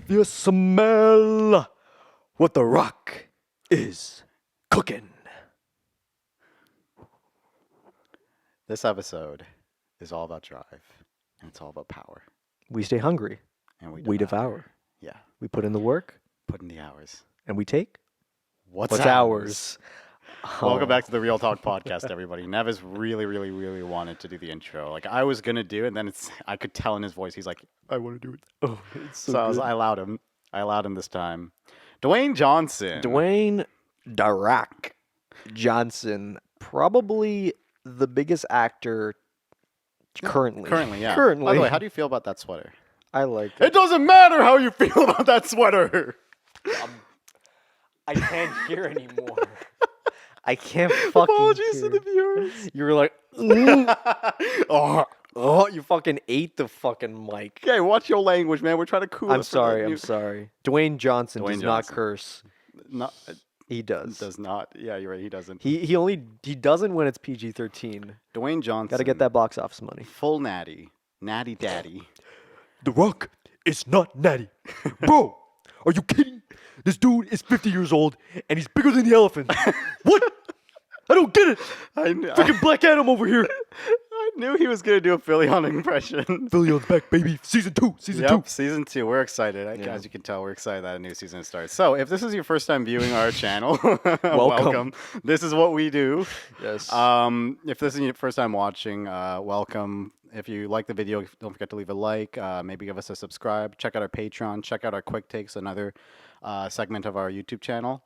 you smell what The Rock is cooking. This episode is all about drive, and it's all about power. We stay hungry. And we devour. Yeah. We put in the work. Put in the hours. And we take what's ours. Welcome back to the Real Talk podcast, everybody. Nevis really wanted to do the intro. Like, I was going to do it, and then I could tell in his voice, he's like, I want to do it. Oh, it's so good. I allowed him. I allowed him this time. Dwayne Johnson. Dwayne The Rock Johnson. Probably the biggest actor currently. Currently, yeah. Currently. By the way, how do you feel about that sweater? I like it. It doesn't matter how you feel about that sweater. I can't hear anymore. I can't fucking Apologies hear. to the viewers. You were like, oh, you fucking ate the fucking mic. Okay, watch your language, man. We're trying to cool it. I'm sorry. Dwayne Johnson does not Johnson. curse. No, He does. does not. Yeah, you're right. He doesn't. He doesn't when it's PG-13. Dwayne Johnson. Got to get that box office money. Full natty. Natty daddy. The Rock is not natty. Bro, are you kidding? This dude is 50 years old, and he's bigger than the elephant. What? I don't get it. Freaking Black Adam over here. I knew he was going to do a Philly on impression. Philly on back, baby. Season 2. Season 2. We're excited. As you can tell, we're excited that a new season starts. So, if this is your first time viewing our channel, welcome. This is what we do. Yes. If this is your first time watching, welcome. If you like the video, don't forget to leave a like. Maybe give us a subscribe. Check out our Patreon. Check out our Quick Takes, another segment of our YouTube channel.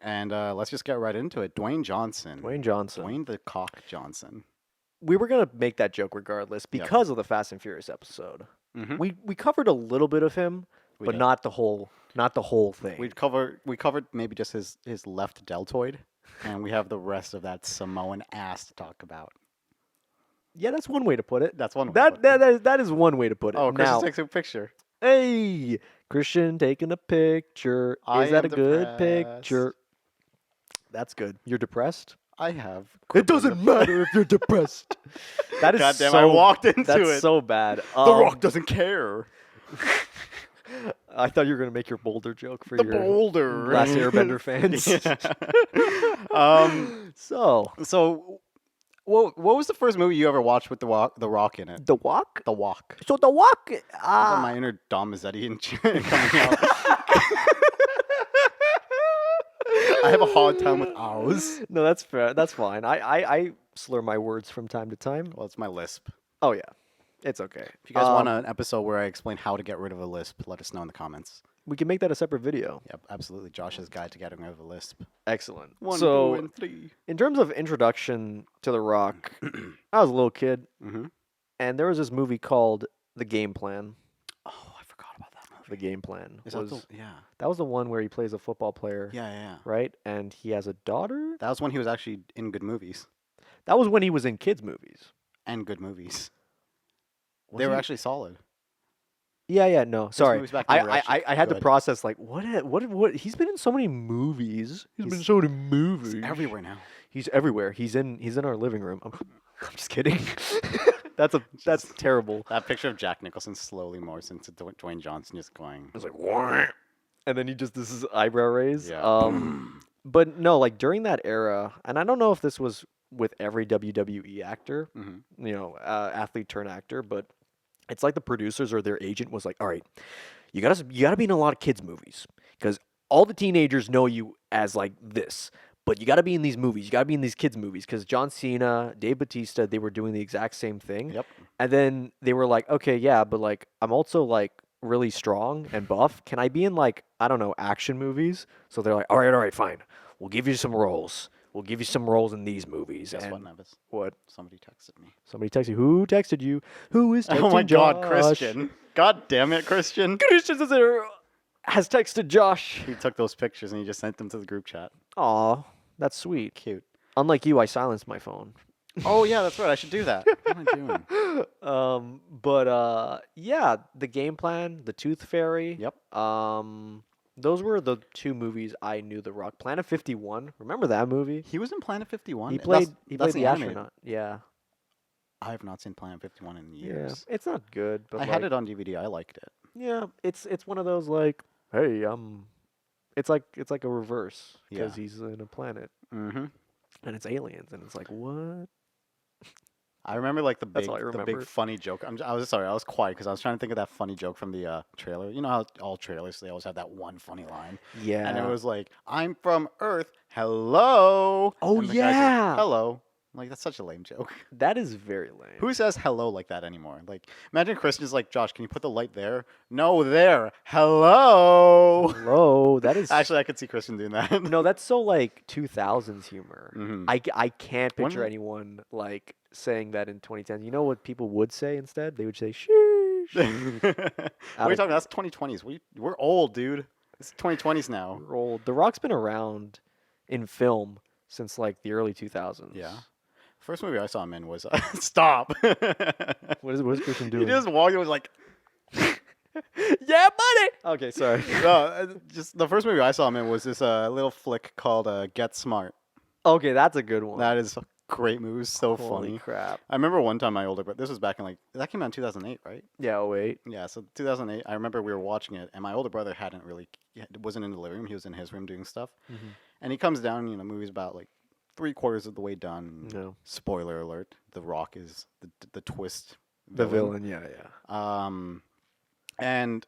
And let's just get right into it. Dwayne Johnson. Dwayne the Cock Johnson. We were gonna make that joke regardless because of the Fast and Furious episode. Mm-hmm. We covered a little bit of him, but not the whole thing. We covered maybe just his left deltoid, and we have the rest of that Samoan ass to talk about. Yeah, that's one way to put it. That's one way. That is one way to put it. Oh, Christian takes a picture. Hey, Christian taking a picture. Is that a good picture? That's good. You're depressed? I have. It doesn't matter if you're depressed. That is Goddamn, so. I walked into that's it. so bad. The Rock doesn't care. I thought you were gonna make your Boulder joke for your Boulder Last Airbender fans. So, what was the first movie you ever watched with the Rock in it? The Walk? The Walk. So The Walk. My inner Dom Mazzetti coming out. I have a hard time with ours. No, that's fair. That's fine. I slur my words from time to time. Well, it's my lisp. Oh yeah, it's okay. If you guys want an episode where I explain how to get rid of a lisp, let us know in the comments. We can make that a separate video. Yep, absolutely. Josh's guide to getting rid of a lisp. Excellent. 1, so, 2, and 3. In terms of introduction to The Rock, I was a little kid, Mm-hmm. and there was this movie called The Game Plan. Oh, I forgot about that movie. The Game Plan. Yeah. That was the one where he plays a football player. Yeah. Right? And he has a daughter? That was when he was actually in good movies. That was when he was in kids' movies. And good movies. Was they were he? actually solid. Yeah, no. Sorry. movies back then were I actually had to good. process, like, what? He's been in so many movies. He's been in so many movies. He's everywhere now. He's everywhere. He's in our living room. I'm just kidding. That's terrible. That picture of Jack Nicholson slowly morphs into Dwayne Johnson just going. It's like, what? And then this is eyebrow raise. Yeah. But no, like during that era, and I don't know if this was with every WWE actor, Mm-hmm. athlete turned actor, but it's like the producers or their agent was like, all right, you gotta be in a lot of kids movies because all the teenagers know you as like this. But you got to be in these movies. You got to be in these kids' movies because John Cena, Dave Bautista, they were doing the exact same thing. Yep. And then they were like, okay, yeah, but like I'm also like really strong and buff. Can I be in like, I don't know, action movies? So they're like, all right, fine. We'll give you some roles. We'll give you some roles in these movies. Guess and what, Nevis? What? Somebody texted me. Somebody texted you. Who texted you? Who is texting Oh my God, Josh? Christian. God damn it, Christian. Christian has texted Josh. He took those pictures and he just sent them to the group chat. Aw, that's sweet. Cute. Unlike you, I silenced my phone. Oh, yeah, that's right. I should do that. What am I doing? Yeah, The Game Plan, The Tooth Fairy. Yep. Those were the two movies I knew The Rock. Planet 51. Remember that movie? He was in Planet 51. He played That's the animated. astronaut. Yeah. I have not seen Planet 51 in Yeah. years. It's not good, but I had it on DVD. I liked it. Yeah, it's one of those like, hey, it's like a reverse Yeah. because he's in a planet Mm-hmm. and it's aliens and it's like what? I remember like That's all I the big remember. funny joke. I was sorry, I was quiet because I was trying to think of that funny joke from the trailer. You know how all trailers they always have that one funny line, and it Yeah. was like, "I'm from Earth, hello," Oh and the guy says, yeah, "Hello." Like that's such a lame joke. that is very Who lame. says hello like that anymore? Like imagine Christian's like, "Josh, can you put the light there?" No, there. Hello. Hello, that is Actually, I could see Christian doing that. no, that's so like 2000s humor. hmm I can't When picture did anyone like saying that in 2010. You know what people would say instead? They would say sheesh. what are Out you of talking about? That's 2020s. We're old, dude. It's 2020s now. we're old. The Rock's been around in film since like the early 2000s. Yeah. First movie I saw him in was Stop. What is Christian He doing? just walked and was like, Yeah, buddy. Okay, sorry. no, just the first movie I saw him in was this little flick called Get Smart. Okay, that's a good one. That is a great movie. It was so Holy funny. crap. I remember one time my older brother, this was back in like, that came out in 2008, right? Yeah, oh wait. Yeah, so 2008, I remember we were watching it, and my older brother wasn't in the living room. He was in his room doing stuff. Mhm. And he comes down, the movie's about like 3/4 of the way done. No. Spoiler alert: The Rock is the twist The villain, yeah, yeah. And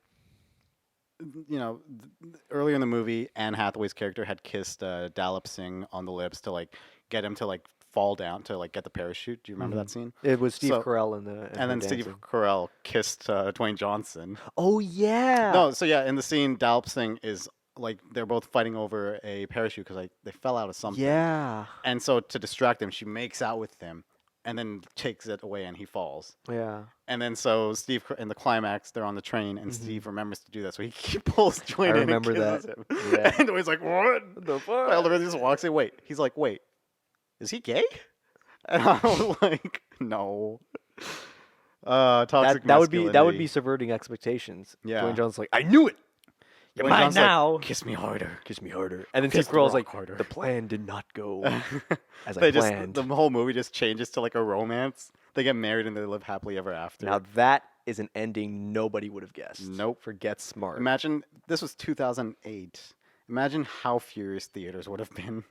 earlier in the movie, Anne Hathaway's character had kissed Dalip Singh on the lips to like get him to like fall down to like get the parachute. Do you remember that scene? It was Steve So- Carell in the And then Steve Carell kissed Dwayne Johnson. Oh yeah. No, so yeah, in the scene, Dalip Singh is like they're both fighting over a parachute because like they fell out of something. Yeah. And so to distract him, she makes out with him, and then takes it away, and he falls. Yeah. And then so Steve, in the climax, they're on the train, and Mhm. Steve remembers to do that, so he pulls Dwayne in remember and kisses that. him. Yeah. And Dwayne's like, "What?" The My older brother just walks in. Wait, he's like, "Wait, is he gay?" And I was like, "No." Toxic That would be masculinity. subverting expectations. Yeah. Dwayne Johnson's like, I knew it. You're Dwayne mine John's like, now. Kiss me harder. Kiss me harder. And then Kiss Steve The Carell's like, Rock harder. the plan did not go as I They planned. the whole movie just changes to like a romance. They get married and they live happily ever after. Now that is an ending nobody would have guessed. Nope. Forget smart. Imagine this was 2008. Imagine how furious theaters would have been.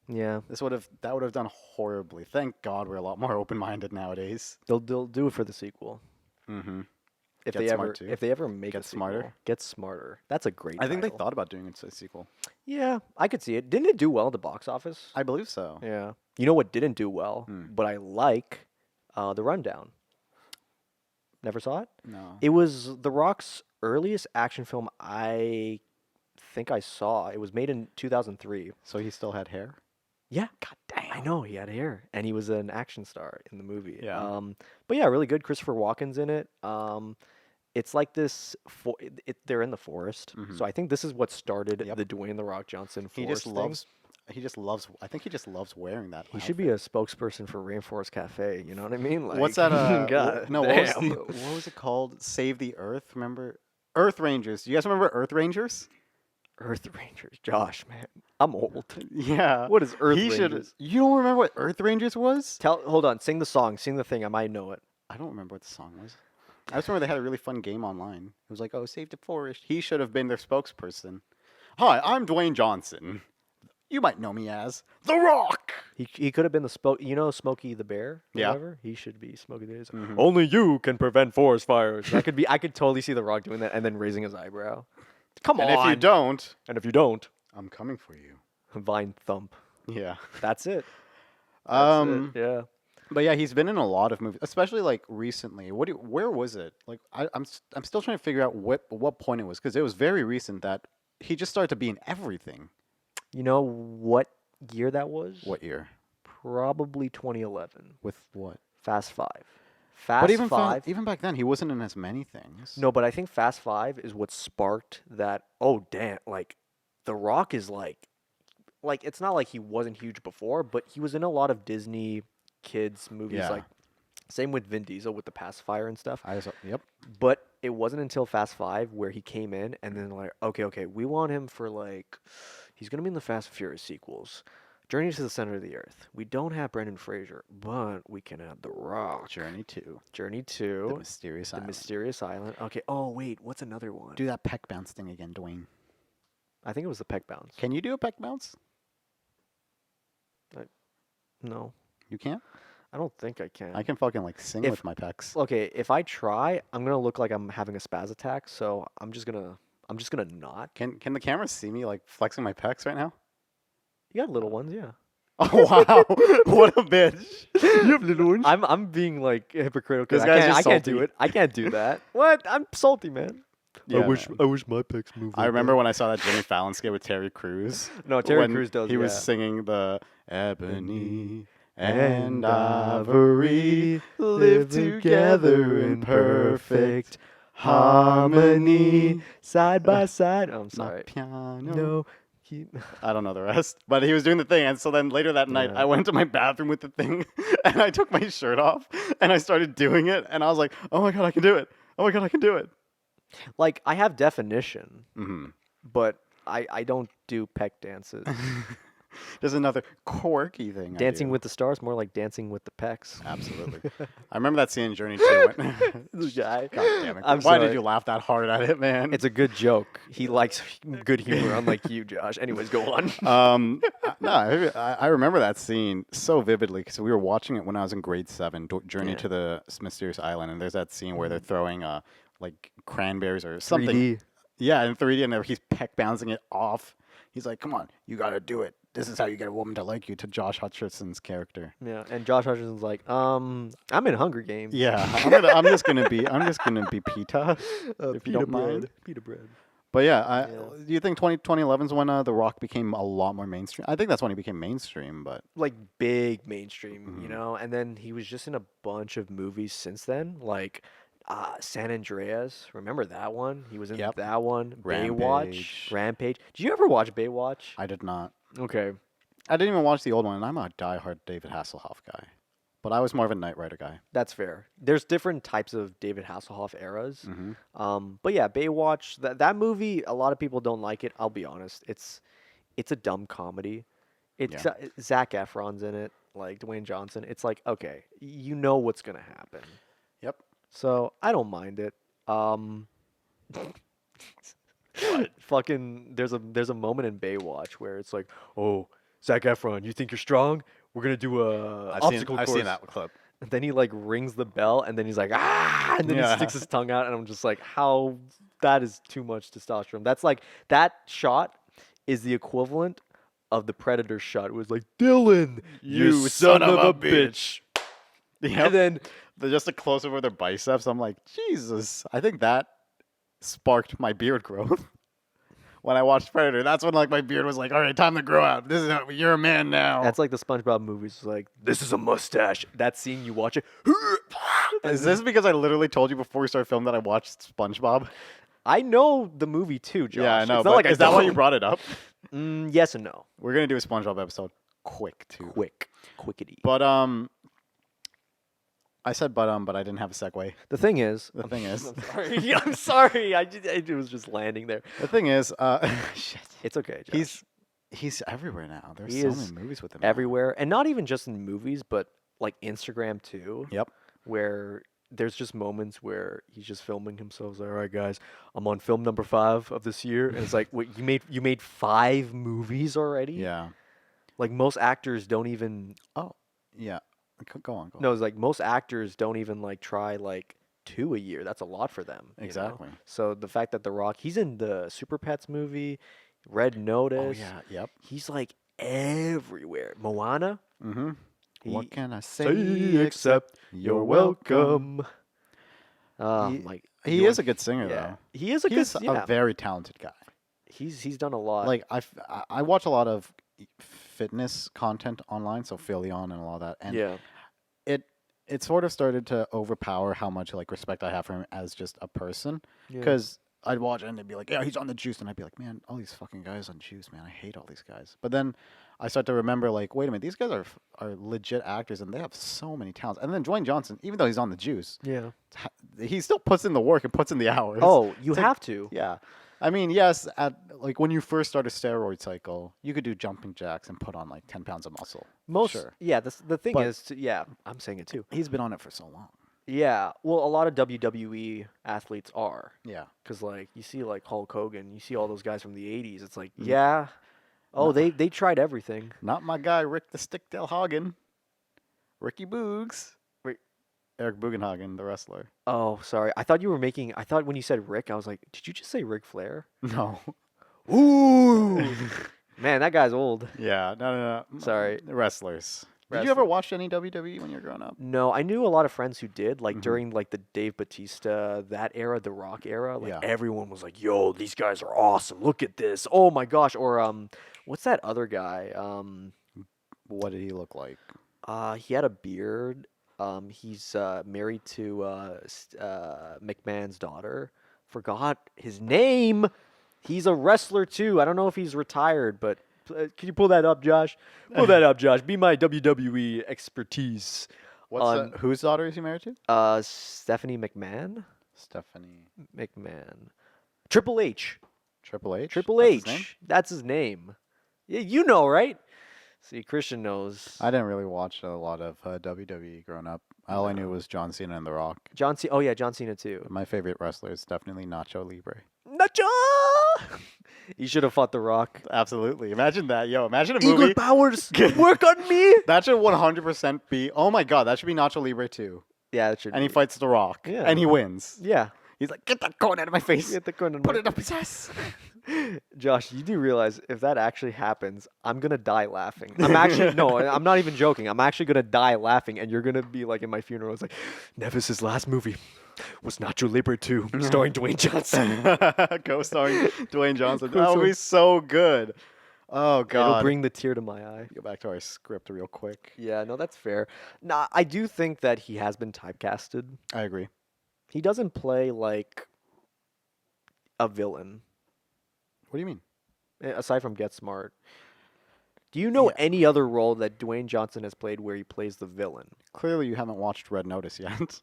Yeah. That would have done horribly. Thank God we're a lot more open-minded nowadays. They'll do it for the sequel. Mm-hmm. If Get they ever Smart too. if they ever make Get a sequel, Smarter. Get Smarter. That's a great I think they title. thought about doing a sequel. Yeah, I could see it. Didn't it do well at the box office? I believe so. Yeah. You know what didn't do well, Hmm. but I like The Rundown. Never saw it? No. It was The Rock's earliest action film I think I saw. It was made in 2003. So he still had hair? Yeah. God dang. I know, he had hair. And he was an action star in the movie. Yeah. But yeah, really good. Christopher Walken's in it. It's like this. They're in the forest, Mhm. so I think this is what started Yep. the Dwayne The Rock Johnson forest He just thing. loves. He just loves. I think he just loves wearing that. He should be a spokesperson for Rainforest Cafe. You know what I mean? Like, What's that? God no, damn. what was it called? Save the Earth. Remember Earth Rangers? Do you guys remember Earth Rangers? Earth Rangers. Josh, man, I'm old. Yeah. What is Earth He should. Rangers? You don't remember what Earth Rangers was? Hold on. Sing the song. Sing the thing. I might know it. I don't remember what the song was. I just remember they had a really fun game online. It was like, oh, save the forest. He should have been their spokesperson. Hi, I'm Dwayne Johnson. You might know me as The Rock. He could have been the Smokey the Bear. Or Yeah. Whatever. He should be Smokey the Bear. Mhm. Only you can prevent forest fires. That could be. I could totally see The Rock doing that and then raising his eyebrow. Come And on. if you don't, And if you don't, I'm coming for you. Vine thump. Yeah. That's it. That's it. Yeah. But yeah, he's been in a lot of movies, especially like recently. Where was it? Like I'm still trying to figure out what point it was because it was very recent that he just started to be in everything. You know what year that was? What year? Probably 2011. With what? Fast Five. Fast But even Five. even back then, he wasn't in as many things. No, but I think Fast Five is what sparked that. Oh damn! Like, The Rock is like it's not like he wasn't huge before, but he was in a lot of Disney kids movies. Yeah. Like, same with Vin Diesel with the pacifier and stuff. Yep. But it wasn't until Fast Five where he came in, and then like, okay, we want him for like, he's gonna be in the Fast and Furious sequels. Journey to the Center of the Earth. We don't have Brendan Fraser, but we can add The Rock. Journey 2. Journey The 2. Mysterious The Island. Mysterious Island. Okay. Oh wait, what's another one? Do that peck bounce thing again, Dwayne. I think it was the Peck Bounce. Can you do a peck bounce? No, You can't? I don't think I can. I can fucking like sing If- with my pecs. Okay, if I try, I'm gonna look like I'm having a spaz attack. So I'm just gonna not. Can the camera see me like flexing my pecs right now? You got little ones, yeah. Oh wow! What a bitch! You have little ones. I'm being like hypocritical. This I guy's can't, just I can't do salty. it. I can't do that. What? I'm salty, man. Yeah, man. I wish my pecs moved. I remember when I saw that Jimmy Fallon skit with Terry Crews. No, Terry when Crews does. He was yeah. singing the Ebony and Ivory live together in perfect harmony, side by side. Oh, I'm My sorry. piano. No. I don't know the rest, but he was doing the thing, and so then later that night, Yeah. I went to my bathroom with the thing, and I took my shirt off, and I started doing it, and I was like, "Oh my god, I can do it! Oh my god, I can do it!" Like I have definition, Mm-hmm. but I don't do peck dances. There's another quirky thing. Dancing I do. with the Stars, more like Dancing with the Pecs. Absolutely. I remember that scene in Journey 2. This guy. God damn it! I'm Why sorry. did you laugh that hard at it, man? It's a good joke. He likes good humor, unlike you, Josh. Anyways, go on. No, I remember that scene so vividly because we were watching it when I was in grade 7, Journey Yeah. to the Mysterious Island, and there's that scene where they're throwing like cranberries or something. 3D. Yeah, in 3D, and he's peck bouncing it off. He's like, "Come on, you gotta do it. This is how you get a woman to like you." To Josh Hutcherson's character. Yeah, and Josh Hutcherson's like, I'm in Hunger Games. Yeah, I'm just gonna be Pita, if you don't mind. Pita bread. But yeah, Yeah. do you think 2011 is when The Rock became a lot more mainstream? I think that's when he became mainstream, but Like big mainstream, you Mhm. know. And then he was just in a bunch of movies since then, like San Andreas. Remember that one? He was in Yep. that one. Rampage. Baywatch. Rampage. Did you ever watch Baywatch? I did not. Okay. I didn't even watch the old one, and I'm a diehard David Hasselhoff guy. But I was more of a Knight Rider guy. That's fair. There's different types of David Hasselhoff eras. Mm-hmm. But yeah, Baywatch, that movie, a lot of people don't like it. I'll be honest. It's a dumb comedy. It's Zac Efron's in it, like Dwayne Johnson. It's like, okay, you know what's gonna happen. Yep. So I don't mind it. Fucking there's a moment in Baywatch where it's like, oh, Zac Efron, you think you're strong? We're gonna do a obstacle I've course. seen that clip. And then he like rings the bell, and then he's like, ah, and then Yeah. he sticks his tongue out, and I'm just like, how that is too much testosterone. That's like that shot is the equivalent of the Predator shot. It was like, Dylan, you son of a bitch. Yep. And then Just a close up of their biceps. I'm like, Jesus. I think that sparked my beard growth. When I watched Predator, that's when like my beard was like, all right, time to grow out. This is you're a man now. that's like the SpongeBob movies. It's like, this is a mustache. That scene, you watch it. Is this because I literally told you before we started filming that I watched SpongeBob? I know the movie too, Josh. Yeah, I know. It's But not like I is that why you don't. brought it up? Yes and no. We're gonna do a SpongeBob episode quick too. Quickity. But I said but I didn't have a segue. The thing is, The thing is, I'm sorry. I'm sorry. It was just landing there. the thing is, shit. It's okay. Josh. He's everywhere now. There's He so is many movies with him. now. everywhere, and not even just in movies, but like Instagram too. Yep. Where there's just moments where he's just filming himself. He's like, all right, guys, I'm on film number 5 of this year, and it's like, wait, you made 5 movies already? Yeah. Like most actors don't even. Oh, yeah. Go on. No, it's like most actors don't even like try like 2 a year. That's a lot for them. you know? Exactly. So the fact that The Rock, he's in the Super Pets movie, Red Notice. Oh yeah. Yep. He's like everywhere. Moana. Mm-hmm. He- What can I Say say except you're welcome. He- Like He you is a want- good singer yeah. though. He is a He's good. Yeah. a very talented guy. He's done a lot. Like I watch a lot of fitness content online, so Philion and a lot of that, and yeah. it sort of started to overpower how much like respect I have for him as just a person. Yeah. Because I'd watch it and they'd be like, yeah, he's on the juice. And I'd be like, man, all these fucking guys on juice, man. I hate all these guys. But then I start to remember, like, wait a minute, these guys are legit actors and they have so many talents. And then Dwayne Johnson, even though he's on the juice, Yeah. he still puts in the work and puts in the hours. Oh, you It's like- have to. Yeah. I mean, yes, like when you first start a steroid cycle, you could do jumping jacks and put on like 10 pounds of muscle. Sure. Yeah, the thing But is, yeah, I'm saying it too. he's been on it for so long. Yeah, well, a lot of WWE athletes are, Yeah. because like you see like Hulk Hogan, you see all those guys from the '80s. It's like, Mm. yeah, oh, No- they tried everything. Not my guy, Rick the Stick Del Hagen. Ricky Boogs. Wait. Eric Bugenhagen, the wrestler. Oh, sorry. I thought you were making. I thought when you said Rick, I was like, did you just say Ric Flair? No. Ooh, man, that guy's old. Yeah, no. Sorry. The wrestlers. Did you ever Wrestler. watch any WWE when you were growing up? No, I knew a lot of friends who did. Like Mhm. during like the Dave Batista that era, the Rock era. Like Yeah. everyone was like, "Yo, these guys are awesome. Look at this. Oh my gosh." Or what's that other guy? What did he look like? He had a beard. He's married to McMahon's daughter. Forgot his name. He's a wrestler too. I don't know if he's retired, but can you pull that up, Josh? Pull that up, Josh. Be my WWE expertise. On Whose daughter is he married to? Stephanie McMahon. Stephanie McMahon. Triple H. Triple H. Triple That's his name? H. That's his name. Yeah, you know, right? See, Christian knows. I didn't really watch a lot of WWE growing up. All I knew was John Cena and The Rock. John Cena. Oh yeah, John Cena too. My favorite wrestler is definitely Nacho Libre. Nacho. You should have fought The Rock. Absolutely. Imagine that. Yo, imagine a Eagle movie. Powers, work on me. That should 100% be. Oh my God, that should be Nacho Libre too. Yeah, it should. And he be. fights The Rock. Yeah. And he wins. Yeah. He's like, get that corn out of my face. Get the corner. Put it up his ass. Josh, you do realize if that actually happens, I'm gonna die laughing. I'm actually no, I'm not even joking. I'm actually gonna die laughing, and you're gonna be like in my funeral. It's like Nevis's last movie was Nacho Libre 2, starring Dwayne Johnson. Co-starring Dwayne Johnson. That would be so good. Oh God. It'll bring the tear to my eye. Go back to our script real quick. Yeah, no, that's fair. Nah, I do think that he has been typecasted. I agree. He doesn't play like a villain, What do you mean? aside from Get Smart. Do you know Yeah. any other role that Dwayne Johnson has played where he plays the villain? Clearly, you haven't watched Red Notice yet.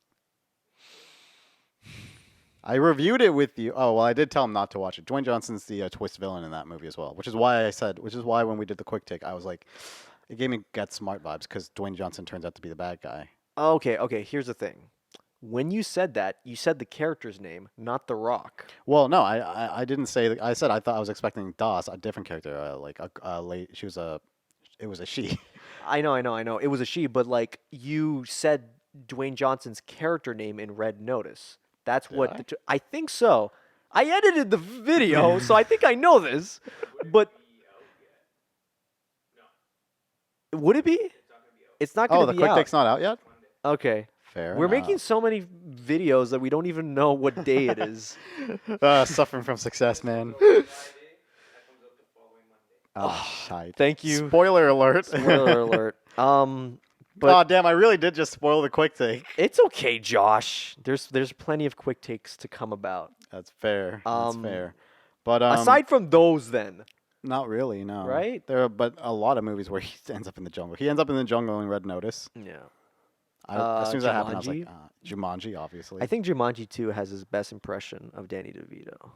I reviewed it with you. Oh, well, I did tell him not to watch it. Dwayne Johnson's the twist villain in that movie as well, which is why when we did the quick take, I was like, it gave me Get Smart vibes because Dwayne Johnson turns out to be the bad guy. Okay, here's the thing. When you said that, you said the character's name, not The Rock. Well, no, I didn't say. I said I thought I was expecting Das, a different character, like a late. She was a. It was a she. I know. It was a she, but like you said Dwayne Johnson's character name in Red Notice. That's Did what I? I think so. I edited the video, so I think I know this. But would it be? It's not going Oh, to the be quick out. take's not out yet. Okay. Fair. We're making enough. so many videos that we don't even know what day it is. Suffering from success, man. Oh, shite. Thank you. Spoiler alert. Spoiler alert. But Oh, damn, I really did just spoil the quick take. it's okay, Josh. There's plenty of quick takes to come about. That's fair. That's Um, fair. But Aside from those, then. not really, no. Right? There are but a lot of movies where he ends up in the jungle. He ends up in the jungle in Red Notice. Yeah. As soon as that happened, I was Jumanji? like, Jumanji, obviously. I think Jumanji 2 has his best impression of Danny DeVito.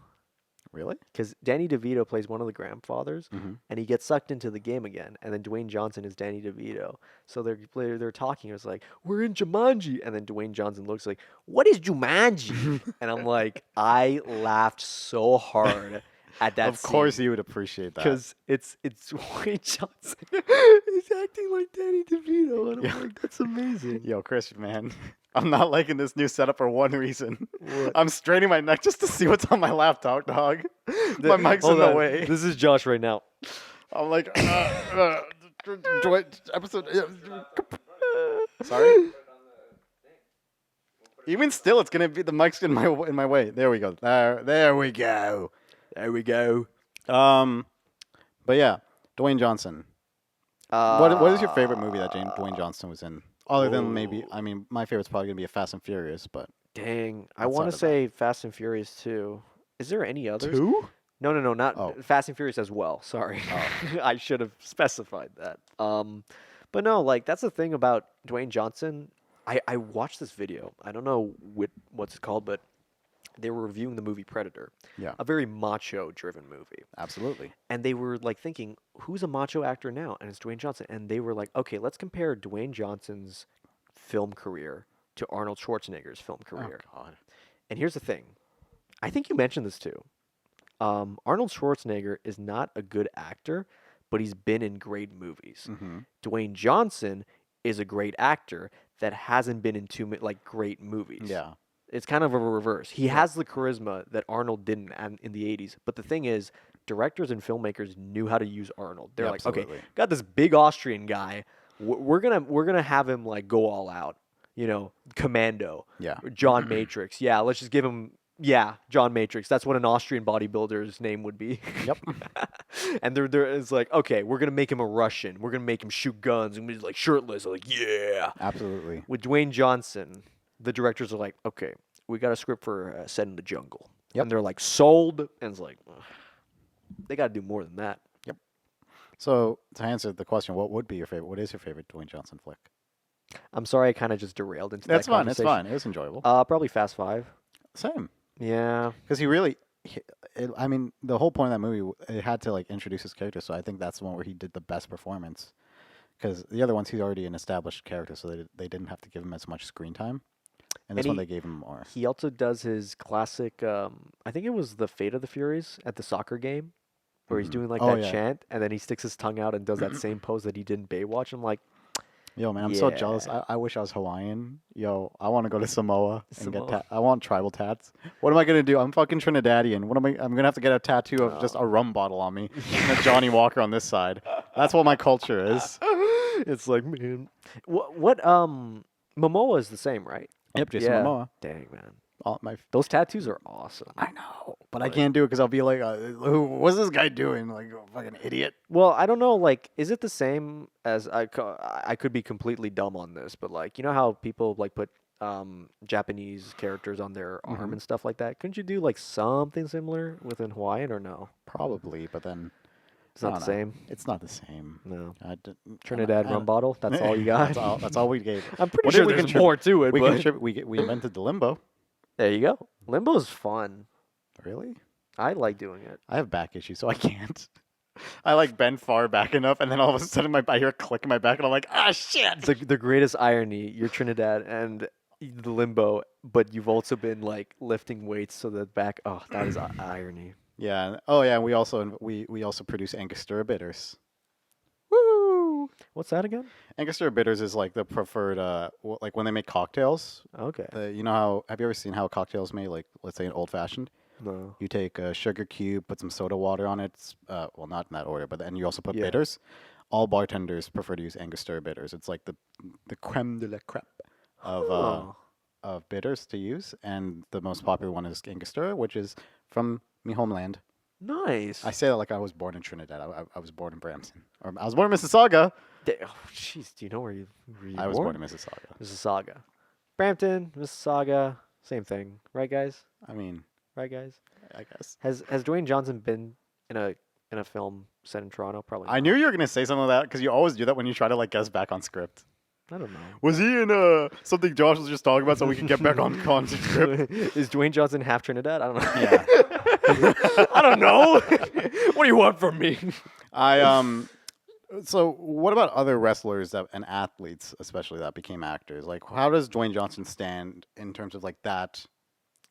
Really? Because Danny DeVito plays one of the grandfathers, Mm-hmm. and he gets sucked into the game again. And then Dwayne Johnson is Danny DeVito. So they're talking. It's like, we're in Jumanji. And then Dwayne Johnson looks like, what is Jumanji? And I'm like, I laughed so hard at that Of course you would appreciate that. because it's Dwayne Johnson. He's acting like Danny DeVito. And I'm Yeah. like, that's amazing. Yo, Christian, man. I'm not liking this new setup for one reason. What? I'm straining my neck just to see what's on my laptop, dog. My mic's in Hold the on. way. This is Josh right now. I'm like, episode. Sorry. Even still, it's gonna be the mic's in my way. There we go. There we go. There we go. But yeah, Dwayne Johnson. What is your favorite movie that Dwayne Johnson was in? Other than maybe, I mean, my favorite's probably gonna be a Fast and Furious, but Dang, I Outside want to of that. say Fast and Furious 2. Is there any others? two? No, not Oh. Fast and Furious as well. Sorry, I should have specified that. But no, like that's the thing about Dwayne Johnson. I watched this video. I don't know what's it called, but they were reviewing the movie Predator, Yeah, a very macho-driven movie. absolutely. And they were like thinking, who's a macho actor now? And it's Dwayne Johnson. And they were like, okay, let's compare Dwayne Johnson's film career to Arnold Schwarzenegger's film Oh career. God. And here's the thing. I think you mentioned this too. Arnold Schwarzenegger is not a good actor, but he's been in great movies. Mm-hmm. Dwayne Johnson is a great actor that hasn't been in like great movies. Yeah. It's kind of a reverse. He has the charisma that Arnold didn't in the 80s. But the thing is, directors and filmmakers knew how to use Arnold. They're Yeah, like, okay, absolutely. got this big Austrian guy. We're gonna have him like go all out. Commando. Yeah. John Matrix. Yeah, let's just give him. Yeah, John Matrix. That's what an Austrian bodybuilder's name would be. Yep. And there is like, okay, we're gonna make him a Russian. We're gonna make him shoot guns and he's like shirtless. Like, yeah. Absolutely. With Dwayne Johnson, the directors are like, okay, we got a script for set in the jungle. Yep. And they're like, sold. And it's like, ugh, they got to do more than that. So to answer the question, what would be your favorite? What is your favorite Dwayne Johnson flick? I'm sorry, I kind of just derailed into That's that fine. It's conversation. fine. It was enjoyable. Probably Fast Five. Same. Yeah. Because he really, I mean, the whole point of that movie, it had to like introduce his character. So I think that's the one where he did the best performance. Because the other ones, he's already an established character, so they didn't have to give him as much screen time. And this And one, they gave him more. He also does his classic, I think it was the Fate of the Furies at the soccer game, where he's Mhm. doing like Oh, that yeah. chant, and then he sticks his tongue out and does that same pose that he did in Baywatch. I'm like, Yo, man, I'm so Yeah. jealous. I wish I was Hawaiian. Yo, I want to go to Samoa and get Samoa. I want tribal tats. What am I gonna do? I'm fucking Trinidadian. What am I? I'm gonna have to get a tattoo of just a rum bottle on me and a Johnny Walker on this side. That's what my culture is. it's like, man, what Momoa is the same, right? Yep, Jason Yeah. Momoa. Dang, man, All my those tattoos are awesome. I know, but I can't do it because I'll be like, what's this guy doing? Like a fucking idiot. Well, I don't know. Like, is it the same as I could be completely dumb on this, but like, you know how people like put Japanese characters on their arm Mhm. and stuff like that? Couldn't you do like something similar within Hawaiian or no? Probably, but then It's not I the don't know. same. It's not the same. No. I Trinidad rum don't- bottle. That's all you got. That's all we gave. I'm pretty What sure if we there's contrib- more to it, We but contrib- we invented the limbo. there you go. Limbo's fun. Really? I like doing it. I have back issues, so I can't. I like bend far back enough, and then all of a sudden I hear a click in my back, and I'm like, ah, shit. It's like the greatest irony. You're Trinidad and the limbo, but you've also been like lifting weights so that back. Oh, that is irony. Yeah. Oh, yeah. And we also produce Angostura Bitters. Woo! What's that again? Angostura Bitters is like the preferred, like when they make cocktails. Okay. You know how? Have you ever seen how a cocktail's made? Like, let's say an old fashioned. No. You take a sugar cube, put some soda water on it. Well, not in that order, but then you also put Yeah. bitters. All bartenders prefer to use Angostura Bitters. It's like the creme de la creme Oh. of bitters to use, and the most popular one is Angostura, which is from me homeland. Nice. I say that like I was born in Trinidad. I was born in Brampton, or I was born in Mississauga. Oh, jeez. Do you know where you I was born in Mississauga. Mississauga. Brampton, Mississauga, same thing, right, guys? I mean, Right, guys? I guess. Has Dwayne Johnson been in a film set in Toronto? Probably. I not. knew you were gonna say something like that because you always do that when you try to like guess back on script. I don't know. Was he in something Josh was just talking about so we can get back on script? Is Dwayne Johnson half Trinidad? I don't know. Yeah. I don't know. What do you want from me? So what about other wrestlers and athletes, especially that became actors? Like, how does Dwayne Johnson stand in terms of like that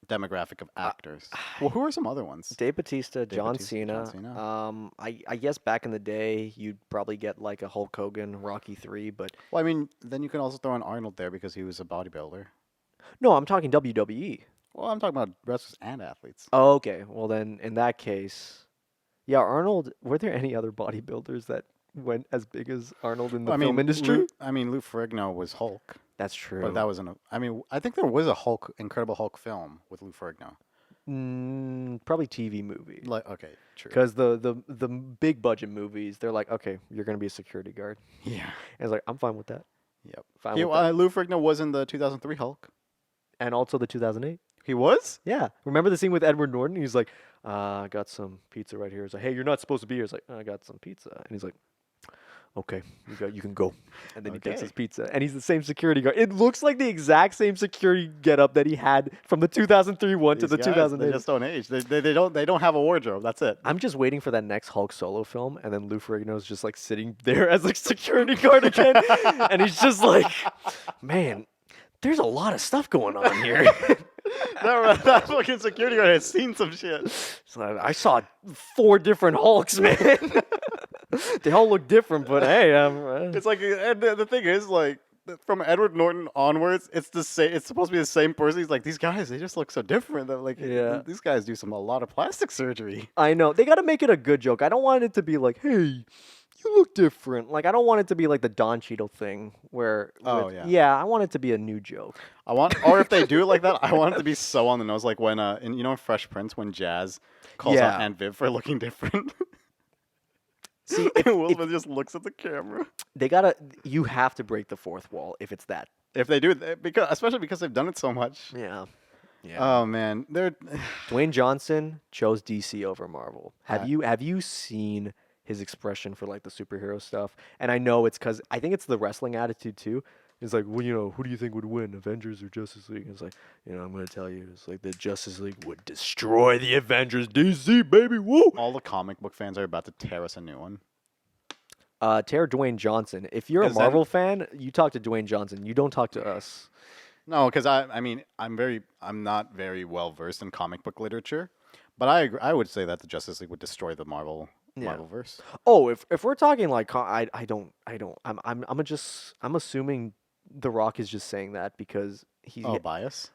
demographic of actors? Well, who are some other ones? Dave Bautista, John Bautista, Cena. John Cena. I guess back in the day you'd probably get like a Hulk Hogan, Rocky 3, but Well, I mean, then you can also throw in Arnold there because he was a bodybuilder. no, I'm talking WWE. Well, I'm talking about wrestlers and athletes. Oh, okay. Well, then in that case, yeah, Arnold. Were there any other bodybuilders that went as big as Arnold in the film industry? Lou Ferrigno was Hulk, That's true. but that wasn't. I think there was a Incredible Hulk film with Lou Ferrigno. Probably TV movie. Like, okay, true. Because the big budget movies, they're like, okay, you're gonna be a security guard. Yeah. And it's like, I'm fine with that. Yep. Fine with that. Lou Ferrigno was in the 2003 Hulk. And also the 2008. He was? Yeah. Remember the scene with Edward Norton? He's like, I got some pizza right here. He's like, hey, you're not supposed to be here. He's like, I got some pizza. And he's like, okay, you can go. And then he takes his Okay. pizza, and he's the same security guard. It looks like the exact same security getup that he had from the 2003 one to These the guys, they 2008. just don't age. They don't have a wardrobe. That's it. I'm just waiting for that next Hulk solo film, and then Lou Ferrigno's just like sitting there as like security guard again, and he's just like, man, there's a lot of stuff going on here. that fucking security guard has seen some shit. So I saw 4 different Hulks, man. They all look different, but hey, It's like, and the thing is, like, from Edward Norton onwards, it's the same. It's supposed to be the same person. He's like, these guys, they just look so different. That like, Yeah. these guys do a lot of plastic surgery. I know they got to make it a good joke. I don't want it to be like, hey, you look different. Like I don't want it to be like the Don Cheadle thing where, Oh, yeah, yeah. I want it to be a new joke. Or if they do it like that, I want it to be so on the nose, like when, in Fresh Prince, when Jazz calls out Yeah. Aunt Viv for looking different. See, and Will Smith just looks at the camera. you have to break the fourth wall if it's that. If they do, especially because they've done it so much. Yeah. Yeah. Oh man, they're Dwayne Johnson chose DC over Marvel. Uh, Have you seen his expression for like the superhero stuff? And I know it's because I think it's the wrestling attitude too. It's like, well, who do you think would win, Avengers or Justice League? It's like, I'm gonna tell you, it's like the Justice League would destroy the Avengers. DC, baby, woo! all the comic book fans are about to tear us a new one. Tear Dwayne Johnson. If you're a 'Cause then- Marvel fan, you talk to Dwayne Johnson. You don't talk to us. No, because I mean, I'm not very well versed in comic book literature, but I would say that the Justice League would destroy the Yeah. Marvelverse. Oh, if we're talking like, I'm assuming The Rock is just saying that because he's Oh, bias.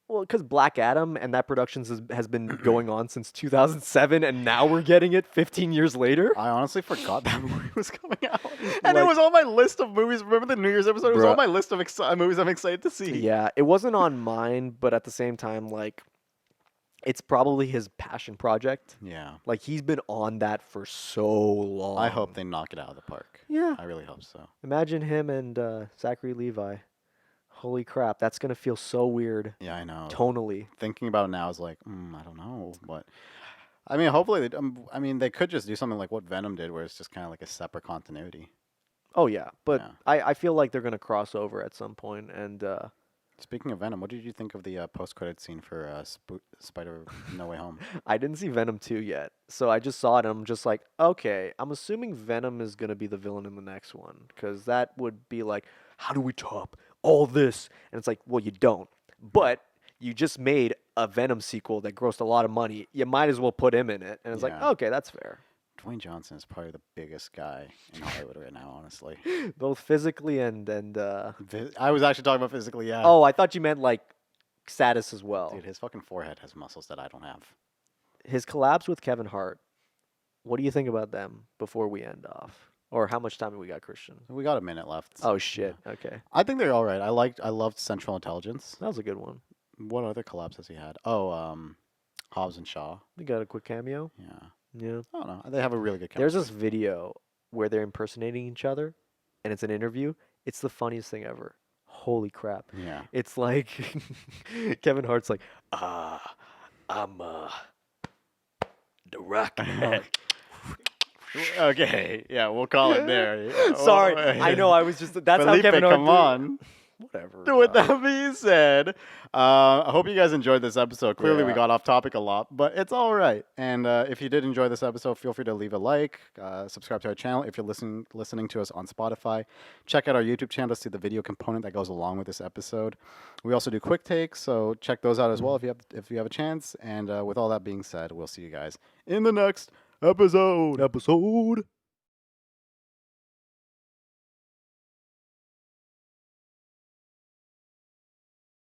well, because Black Adam and that productions has been going on since 2007, and now we're getting it 15 years later. I honestly forgot that movie was coming out, and it Like- was on my list of movies. Remember the New Year's episode? It was Bruh. on my list of movies I'm excited to see. Yeah, it wasn't on mine, but at the same time, like, it's probably his passion project. Yeah. Like, he's been on that for so long. I hope they knock it out of the park. Yeah. I really hope so. Imagine him and Zachary Levi. Holy crap, that's gonna feel so weird Yeah, I know. tonally. Thinking about it now is like, I don't know, but I mean, hopefully, they could just do something like what Venom did, where it's just kind of like a separate continuity. Oh yeah, but Yeah. I feel like they're gonna cross over at some point, and Speaking of Venom, what did you think of the post-credit scene for Spider No Way Home? I didn't see Venom 2 yet, so I just saw it and I'm just like, okay, I'm assuming Venom is gonna be the villain in the next one, because that would be like, how do we top all this? And it's like, well, you don't, but you just made a Venom sequel that grossed a lot of money. You might as well put him in it, and it's like, Yeah. okay, that's fair, Dwayne Johnson is probably the biggest guy in Hollywood right now, honestly. both physically and I was actually talking about physically, yeah. oh, I thought you meant like status as well. Dude, his fucking forehead has muscles that I don't have. His collabs with Kevin Hart. What do you think about them before we end off? Or how much time have we got, Christian? We got a minute left. Oh shit. Okay. I think they're all right. I loved Central Intelligence. That was a good one. What other collabs has he had? Oh, Hobbs and Shaw. We got a quick cameo. Yeah. Yeah. I don't know. They have a really good There's chemistry. this video where they're impersonating each other and it's an interview. It's the funniest thing ever. Holy crap. Yeah. It's like Kevin Hart's like, I'm The Rock Man. Okay. Yeah, we'll call it there. Yeah. Sorry. Oh, I know I was just that's Felipe, how Kevin Hart come did it. on. Whatever. With dog. that being said, I hope you guys enjoyed this episode. Clearly, we Yeah. got off topic a lot, but it's all right. And if you did enjoy this episode, feel free to leave a like, subscribe to our channel. If you're listening to us on Spotify, check out our YouTube channel to see the video component that goes along with this episode. We also do quick takes, so check those out as well if you have a chance. And with all that being said, we'll see you guys in the next episode.